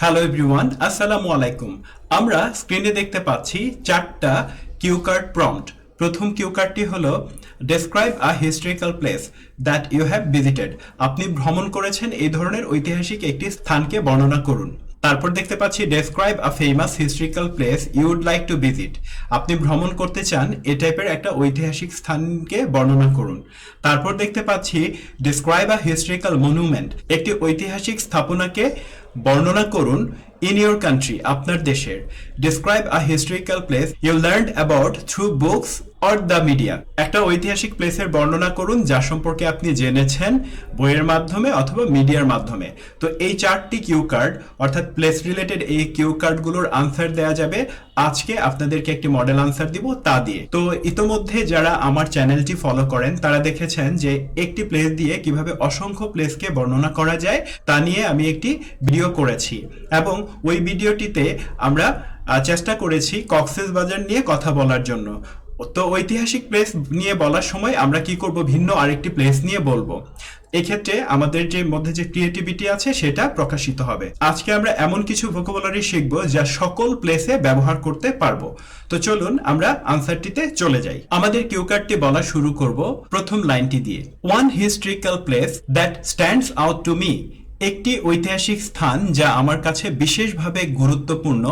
Hello everyone, আসসালামু আলাইকুম। আমরা স্ক্রিনে দেখতে পাচ্ছি চারটা কিউ কার্ড প্রম্পট। প্রথম কিউ কার্ডটি হলো describe a historical place that you have visited. আপনি ভ্রমণ করেছেন এই ধরনের ঐতিহাসিক একটি স্থানকে বর্ণনা করুন। তারপর দেখতে পাচ্ছি describe a famous historical place you would like to visit. আপনি ভ্রমণ করতে চান এ টাইপের একটা ঐতিহাসিক স্থানকে বর্ণনা করুন। তারপর দেখতে পাচ্ছি ডেসক্রাইব আ হিস্টোরিক্যাল মনুমেন্ট, একটি ঐতিহাসিক স্থাপনাকে বর্ণনা করুন ইন ইউর কান্ট্রি, আপনার দেশের। Describe a historical place you learned about through books or the media. একটা ঐতিহাসিক প্লেসের বর্ণনা করুন যা সম্পর্কে আপনি জেনেছেন বইয়ের মাধ্যমে অথবা মিডিয়ার মাধ্যমে। তো এই চারটি কিউ কার্ড অর্থাৎ প্লেস রিলেটেড এই কিউ কার্ডগুলোর আনসার দেওয়া যাবে। আজকে আপনাদেরকে একটি মডেল আনসার দিব তা দিয়ে। তো ইতোমধ্যে যারা আমার চ্যানেলটি ফলো করেন তারা দেখেছেন যে একটি প্লেস দিয়ে কিভাবে অসংখ্য প্লেসকে বর্ণনা করা যায় তা নিয়ে আমি একটি ভিডিও করেছি, এবং ওই ভিডিওটিতে আমরা চেষ্টা করেছি কক্সবাজার নিয়ে কথা বলার জন্য। তো ঐতিহাসিক প্লেস নিয়ে বলার সময় আমরা কি করব, ভিন্ন আরেকটি প্লেস নিয়ে বলবো। এক্ষেত্রে আমাদের যে মধ্যে যে ক্রিয়েটিভিটি আছে সেটা প্রকাশিত হবে। আজকে আমরা এমন কিছু ভোকাবুলারি শিখবো যা সকল প্লেসে ব্যবহার করতে পারবো। তো চলুন আমরা আনসারটিতে চলে যাই। আমাদের কিউ কার্ডটি বলা শুরু করব প্রথম লাইনটি দিয়ে। One historical place that stands out to me, একটি ঐতিহাসিক স্থান যা আমার কাছে বিশেষভাবে গুরুত্বপূর্ণ,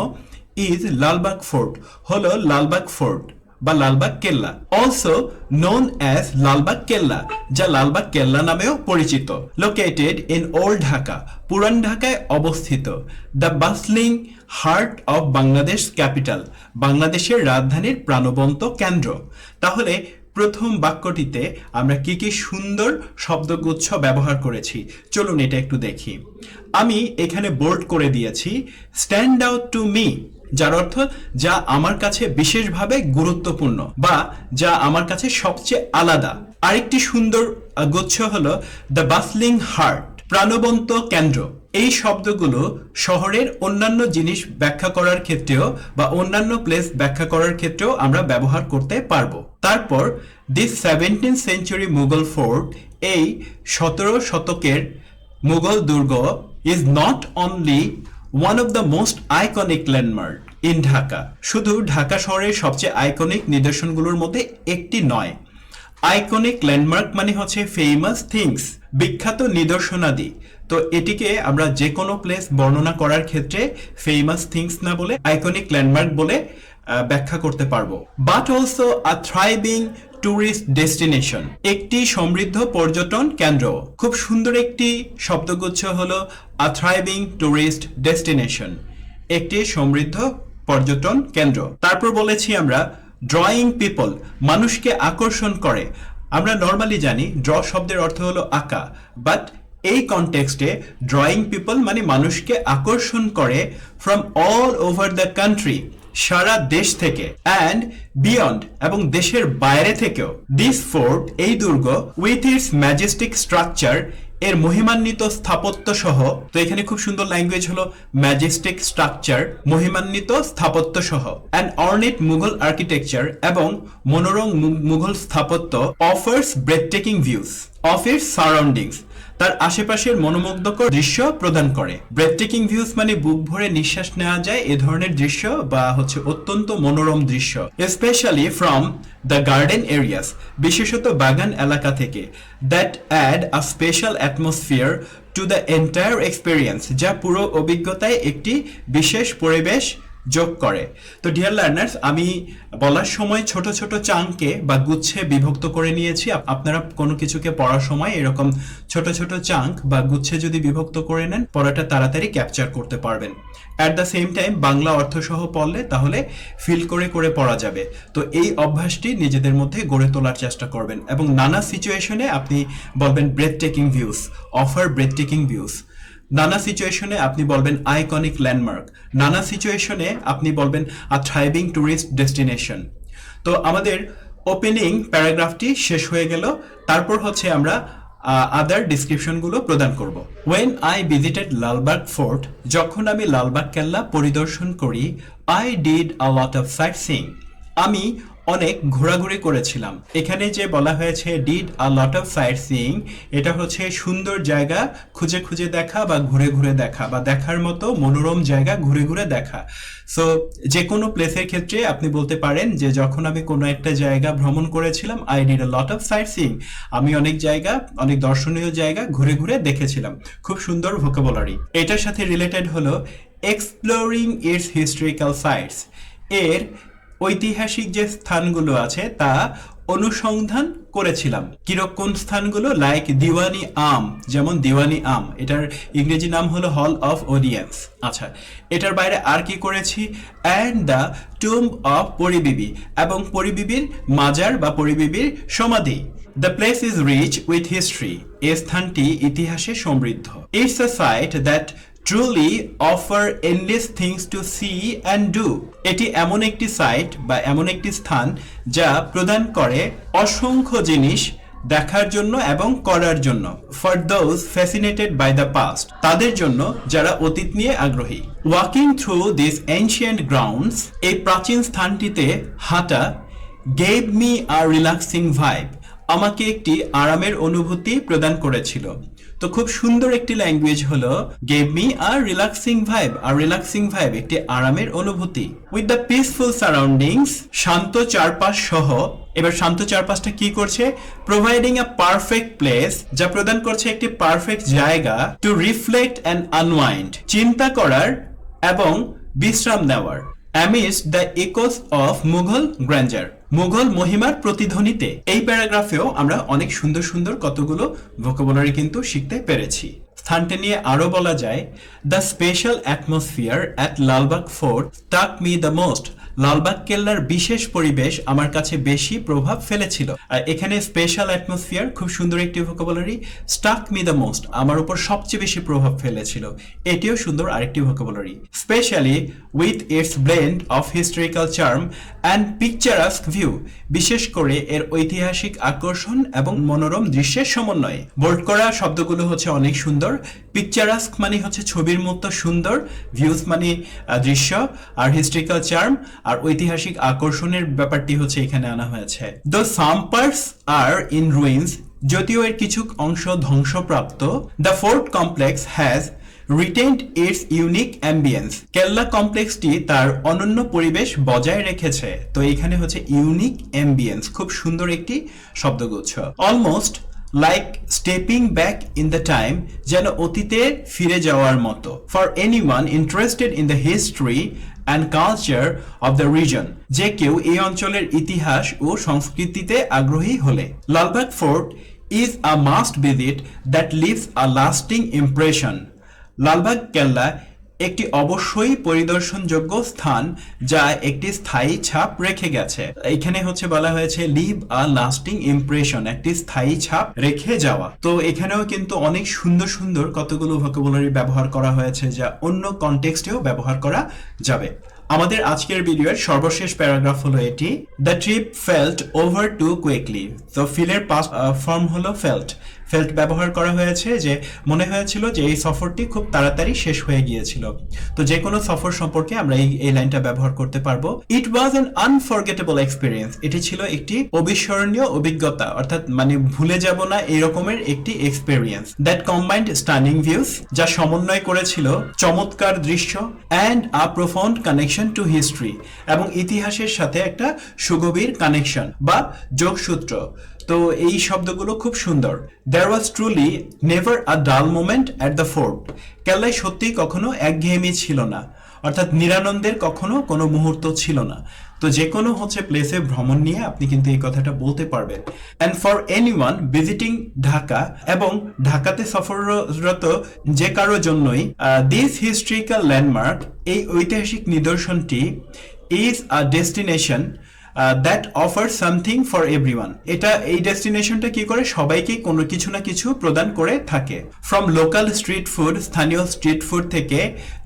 ইজ লালবাগ ফোর্ট, হলো লালবাগ ফোর্ট বা লালবাগ কেল্লা। অলসো নোন অ্যাজ লালবাগ কেল্লা, যা লালবাগ কেল্লা নামেও পরিচিত। লোকেটেড ইন ওল্ড ঢাকা, পুরান ঢাকায় অবস্থিত। The বাসলিং heart of Bangladesh capital, বাংলাদেশের রাজধানীর প্রাণবন্ত কেন্দ্র। তাহলে প্রথম বাক্যটিতে আমরা কি কি সুন্দর শব্দগুচ্ছ ব্যবহার করেছি, চলুন এটা একটু দেখি। আমি এখানে বোল্ড করে দিয়েছি স্ট্যান্ড আউট টু মি, যার অর্থ যা আমার কাছে বিশেষভাবে গুরুত্বপূর্ণ বা যা আমার কাছে সবচেয়ে আলাদা। আরেকটি সুন্দর গুচ্ছ হলো দ্য বাসলিং হার্ট, প্রাণবন্ত কেন্দ্র। এই শব্দগুলো শহরের অন্যান্য জিনিস ব্যাখ্যা করার ক্ষেত্রেও বা অন্যান্য প্লেস ব্যাখ্যা করার ক্ষেত্রেও আমরা ব্যবহার করতে পারবো। তারপর this 17th century Mughal fort, এই 17 শতকের মুঘল দুর্গ, is not only one of the most iconic landmark in Dhaka, শুধু ঢাকা শহরের সবচেয়ে আইকনিক নিদর্শনগুলোর মধ্যে একটি নয়। আইকনিক ল্যান্ডমার্ক মানে হচ্ছে ফেমাস থিংস, বিখ্যাত নিদর্শনাদি। তো এটিকে আমরা যে কোনো প্লেস বর্ণনা করার ক্ষেত্রে ফেমাস থিংস না বলে আইকনিক ল্যান্ডমার্ক বলে ব্যাখ্যা করতে পারবো। But also a thriving tourist destination, একটি সমৃদ্ধ পর্যটন কেন্দ্র। খুব সুন্দর একটি শব্দগুচ্ছ হলো আ থ্রাইভিং ট্যুরিস্ট ডেস্টিনেশন, একটি সমৃদ্ধ পর্যটন কেন্দ্র। তারপর বলেছি আমরা ড্রয়িং পিপল, মানুষকে আকর্ষণ করে। আমরা নর্মালি জানি ড্র শব্দের অর্থ হলো আঁকা, বাট এই কনটেক্সটে ড্রয়িং পিপল মানে মানুষকে আকর্ষণ করে from all over the country, সারা দেশ থেকে, অ্যান্ড বিয়ন্ড এবং দেশের বাইরে থেকেও। দিস ফোর্ট, এই দুর্গ, উইথ ইটস ম্যাজেস্টিক স্ট্রাকচার, এর মহিমান্বিত স্থাপত্য সহ। তো এখানে খুব সুন্দর ল্যাঙ্গুয়েজ হলো ম্যাজেস্টিক স্ট্রাকচার, মহিমান্বিত স্থাপত্য সহ, অ্যান্ড অর্নেট মুঘল আর্কিটেকচার, এবং মনোরম মুঘল স্থাপত্য, offers ব্রেথটেকিং views of its surroundings, তার আশেপাশের মনোমুগ্ধকর দৃশ্য প্রদান করে। ব্রেথটেকিং ভিউস মানে বুক ভরে নিঃশ্বাস নেওয়া যায় এ ধরনের দৃশ্য বা হচ্ছে অত্যন্ত মনোরম দৃশ্য। Specially from the garden areas, বিশেষত বাগান এলাকা থেকে। That add a special atmosphere to the entire experience, যা পুরো অভিজ্ঞতায় একটি বিশেষ পরিবেশ যোগ করে। তো ডিয়ার লার্নার্স, আমি বলার সময় ছোট ছোট চাঙ্কে বা গুচ্ছে বিভক্ত করে নিয়েছি। আপনারা কোনো কিছুকে পড়ার সময় এরকম ছোট ছোট চাঙ্ক বা গুচ্ছে যদি বিভক্ত করে নেন, পড়াটা তাড়াতাড়ি ক্যাপচার করতে পারবেন। At the same time Bangla অর্থ সহ পড়লে তাহলে ফিল করে করে পড়া যাবে। তো এই অভ্যাসটি নিজেদের মধ্যে গড়ে তোলার চেষ্টা করবেন, এবং নানা সিচুয়েশনে আপনি বলবেন breathtaking views, offer breathtaking views. নানা সিচুয়েশনে আপনি বলবেন আইকনিক ল্যান্ডমার্ক, নানা সিচুয়েশনে আপনি বলবেন আ থ্রাইভিং ট্যুরিস্ট ডেস্টিনেশন। তো আমাদের ওপেনিং প্যারাগ্রাফটি শেষ হয়ে গেল। তারপর হচ্ছে আমরা আদার ডিসক্রিপশনগুলো প্রদান করব। When I visited Lalbagh fort, যখন আমি লালবাগ কেল্লা পরিদর্শন করি, I did a lot of sightseeing, আমি অনেক ঘোরাঘুরি করেছিলাম। এখানে যে বলা হয়েছে did a lot of sightseeing, এটা হচ্ছে সুন্দর জায়গা খুঁজে খুঁজে দেখা বা ঘুরে ঘুরে দেখা বা দেখার মতো মনোরম জায়গা ঘুরে ঘুরে দেখা। সো যে কোনো প্লেসের ক্ষেত্রে আপনি বলতে পারেন যে যখন আমি কোনো একটা জায়গা ভ্রমণ করেছিলাম, I did a lot of site seeing, আমি অনেক জায়গা, অনেক দর্শনীয় জায়গা ঘুরে ঘুরে দেখেছিলাম। খুব সুন্দর ভোকাবুলারি। এটার সাথে রিলেটেড হলো এক্সপ্লোরিং ইটস হিস্টোরিক্যাল সাইটস, এর ঐতিহাসিক যে স্থানগুলো আছে তা অনুসন্ধান করেছিলাম। কিরকম স্থানগুলো? লাইক দিওয়ানি আম, যেমন দিওয়ানি আম, এটার ইংরেজি নাম হলো হল অফ অডিয়েন্স। আচ্ছা, এটার বাইরে আর কি করেছি? And the tomb of Paribibi, এবং পরিবিবির মাজার বা পরিবিবির সমাধি। The place is rich with history, এই স্থানটি ইতিহাসে সমৃদ্ধ। It's a site that truly offer endless things to see and do, এটি এমন একটি সাইট বা এমন একটি স্থান যা প্রদান করে অসংখ্য জিনিস দেখার জন্য এবং করার জন্য। For those fascinated by the past, তাদের জন্য যারা অতীত নিয়ে আগ্রহী। Walking through this ancient grounds, এই প্রাচীন স্থানটিতে হাঁটা, gave me a relaxing vibe, আমাকে একটি আরামের অনুভূতি প্রদান করেছিল। তো খুব সুন্দর একটি ল্যাঙ্গুয়েজ হলো gave me a relaxing vibe. আর রিল্যাক্সিং ভাইব একটি আরামের অনুভূতি। উইথ দ্য পিসফুল সারাউন্ডিংস, শান্ত চারপাশ সহ। এবার শান্ত চারপাশটা কি করছে? প্রোভাইডিং আ পারফেক্ট প্লেস, যা প্রদান করছে একটি পারফেক্ট জায়গা টু রিফ্লেক্ট অ্যান্ড আনওয়াইন্ড, চিন্তা করার এবং বিশ্রাম নেওয়ার। অ্যামিডস্ট the echoes of Mughal grandeur, Mughal মহিমার প্রতিধ্বনিতে। এই প্যারাগ্রাফেও আমরা অনেক সুন্দর সুন্দর কতগুলো ভোকাবুলারি কিন্তু শিখতে পেরেছি। স্থানটা নিয়ে আরো বলা যায়, the special atmosphere at Lalbagh fort struck me the most, Lalbagh কেল্লার বিশেষ পরিবেশ আমার কাছে বেশি প্রভাব ফেলেছিল। আর এখানে স্পেশাল অ্যাটমসফিয়ার খুব সুন্দর একটি vocabulary. Struck me the most, আমার উপর সবচেয়ে বেশি প্রভাব ফেলেছিল, এটিও সুন্দর আরেকটি vocabulary. Specially with its blend of historical charm and picturesque view, বিশেষ করে এর ঐতিহাসিক আকর্ষণ এবং মনোরম দৃশ্যের সমন্বয়ে। বোল্ড করা শব্দগুলো হচ্ছে অনেক সুন্দর। পিকচারাস্ক মানে হচ্ছে ছবির মতো সুন্দর, ভিউজ মানে দৃশ্য, আর হিস্টোরিক্যাল চার্ম আর ঐতিহাসিক আকর্ষণের ব্যাপারটি হচ্ছে এখানে আনা হয়েছে। The some parts are in ruins, যদিও এর কিছু অংশ ধ্বংসপ্রাপ্ত। The fort complex has retained its unique ambience, কেল্লা কমপ্লেক্সটি তার অনন্য পরিবেশ বজায় রেখেছে। তো এখানে হচ্ছে ইউনিক অ্যাম্বিয়েন্স, খুব সুন্দর একটি শব্দগুচ্ছ। Almost like stepping back in the time, যেন অতীতে ফিরে যাওয়ার মতো। For anyone interested in the history and culture of the region, যে কেউ এই অঞ্চলের ইতিহাস ও সংস্কৃতিতে আগ্রহী হলে। Lalbagh fort is a must visit that leaves a lasting impression, Lalbagh কেল্লা একটি অবশ্যই পরিদর্শনযোগ্য স্থান যা একটি স্থায়ী ছাপ রেখে গেছে। এখানে হচ্ছে বলা হয়েছে লিভ আ লাস্টিং ইমপ্রেশন, একটি স্থায়ী ছাপ রেখে যাওয়া। তো এখানেও কিন্তু অনেক সুন্দর সুন্দর কতগুলো ভোকাবুলারি ব্যবহার করা হয়েছে যা অন্য কনটেক্সটেও ব্যবহার করা যাবে। আমাদের আজকের ভিডিওর সর্বশেষ প্যারাগ্রাফ হলো এটি, the trip felt over two quickly. তো ফিলের পাস্ট ফর্ম হলো ফেল্ট। ফেল্ট ব্যবহার করা হয়েছে যে মনে হয়েছিল যে এই সফরটি খুব তাড়াতাড়ি শেষ হয়ে গিয়েছিল। তো যে কোনো সফর সম্পর্কে আমরা এই লাইনটা ব্যবহার করতে পারবো। ইট ওয়াজ অ্যান আনফরগেটেবল এক্সপিরিয়েন্স, এটি ছিল একটি অবিস্মরণীয় অভিজ্ঞতা, অর্থাৎ মানে ভুলে যাব না এই রকমের একটি experience. That combined stunning views, যা সমন্বয় করেছিল চমৎকার দৃশ্য, and a profound connection to history, এবং ইতিহাসের সাথে একটা সুগভীর কানেকশন বা যোগসূত্র। তো এই শব্দগুলো খুব সুন্দর। There was truly never a dull moment at the fort, কেল্লায় সত্যি কখনো একঘেয়েমি ছিল না, অর্থাৎ নিরানন্দের কখনো কোনো মুহূর্ত ছিল না। তো যে কোনো হচ্ছে প্লেসে ভ্রমণ নিয়ে আপনি কিন্তু এই কথাটা বলতে পারবেন। And for anyone visiting Dhaka, এবং ঢাকাতে সফররত যে কারো জন্যই দিস হিস্ট্রিক্যাল ল্যান্ডমার্ক, এই ঐতিহাসিক নিদর্শনটি is a destination that offer something for everyone, এটা এই ডেস্টিনেশনটা কি করে সবাইকে কোনো কিছু না কিছু প্রদান করে থাকে। ফ্রম লোকাল স্ট্রিট ফুড, স্থানীয় স্ট্রিট ফুড থেকে,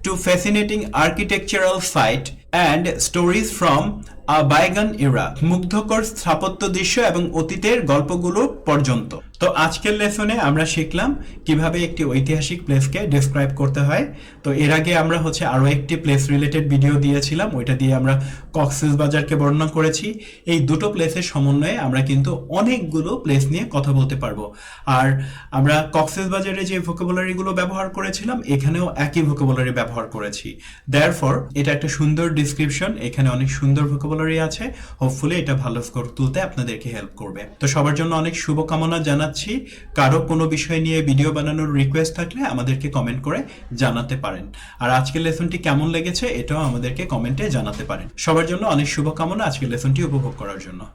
to fascinating architectural site and stories from bygone era, মুগ্ধকর স্থাপত্য দৃশ্য এবং অতীতের গল্পগুলো পর্যন্ত। তো আজকের লেসনে আমরা শিখলাম কিভাবে একটি ঐতিহাসিক প্লেসকে ডেসক্রাইব করতে হয়। তো এর আগে আমরা আরো একটি প্লেস রিলেটেড ভিডিও দিয়েছিলাম, ওইটা দিয়ে আমরা কক্সবাজারকে বর্ণনা করেছি। এই দুটো প্লেসের সমন্বয়ে আমরা কিন্তু অনেকগুলো প্লেস নিয়ে কথা বলতে পারবো। আর আমরা কক্সবাজারে যে ভোকাবুলারিগুলো ব্যবহার করেছিলাম এখানেও একই ভোকাবুলারি ব্যবহার করেছি। দেয়ারফর এটা একটা সুন্দর ডিসক্রিপশন, এখানে অনেক সুন্দর ভোকাবুলারি আছে। হোপফুলি এটা ভালো স্কোর তুলতে আপনাদেরকে হেল্প করবে। তো সবার জন্য অনেক শুভকামনা জানাচ্ছি। কারো কোনো বিষয় নিয়ে ভিডিও বানানোর রিকোয়েস্ট থাকলে আমাদেরকে কমেন্ট করে জানাতে পারেন। আর আজকের লেসনটি কেমন লেগেছে এটাও আমাদেরকে কমেন্টে জানাতে পারেন। সবার জন্য অনেক শুভকামনা আজকের লেসনটি উপভোগ করার জন্য।